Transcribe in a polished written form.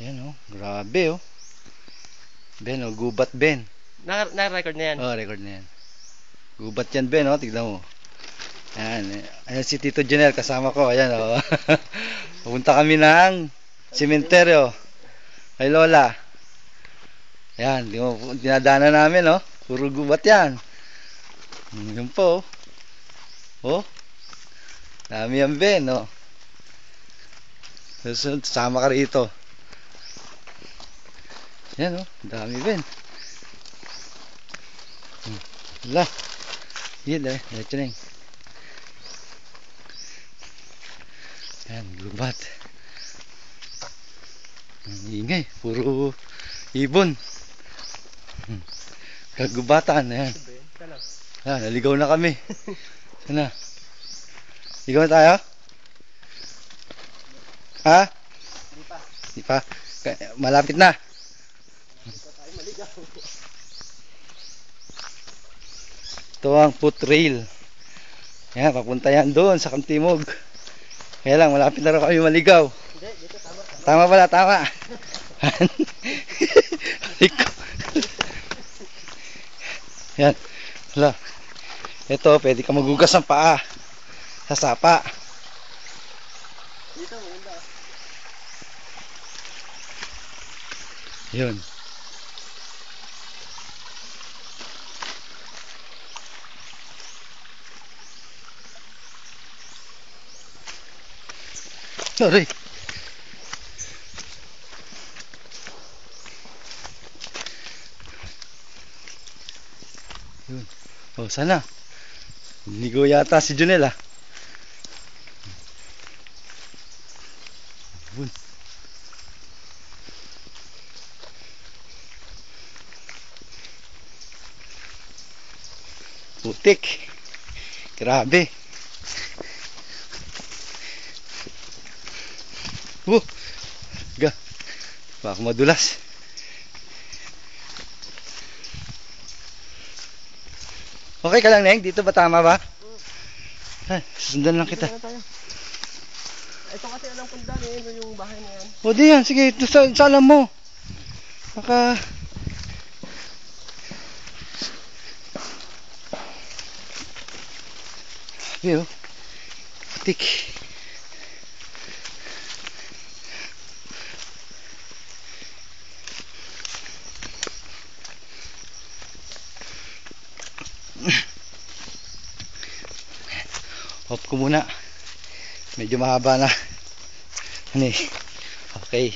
Ayan oh, grabe oh. Ben oh, gubat Ben. Na-record na yan? Oh, record na yan. Gubat yan Ben oh, tignan mo. Ayan, ayan si Tito Janel kasama ko, ayan oh. Pupunta kami ng sementeryo kay Lola. Ayan, di mo, dinadaanan namin oh. Puro gubat yan. Yun po oh. Oh, dami yan Ben oh. Susunod, sama ka rito. Yan oh, dami Ben. Wala. Yun eh, diretso na yun. Yan, gubat. Ang ingay, puro ibon. Kagubatan, ayan. Ah, naligaw na kami. Sana. Ligaw na tayo? Ha? Hindi pa. Malapit na. Ito ang footrail. Ayan, papunta yan doon sa Kantimog. Kaya lang, malapit na rin kami maligaw. Hindi, dito tama. Tama pala, tama. Yan. Hala. Ito, pwede ka magugas ng paa. Sa sapa. Dito, maganda. Yun. Sorry. Yun. Oh, sana. Ligo yata si Junel ah. Yun. Putik. Grabe. Ga. Baka madulas. Okay ka lang, Neng? Dito ba tama ba? Ay, susundan lang kita. Ito kasi alam kong dami, ito yung bahay na yan. O di yan, sige, ito sa alam mo. Baka... Sabi oh. Putik. Off ko muna. Medyo mahaba na. Ano eh. Okay.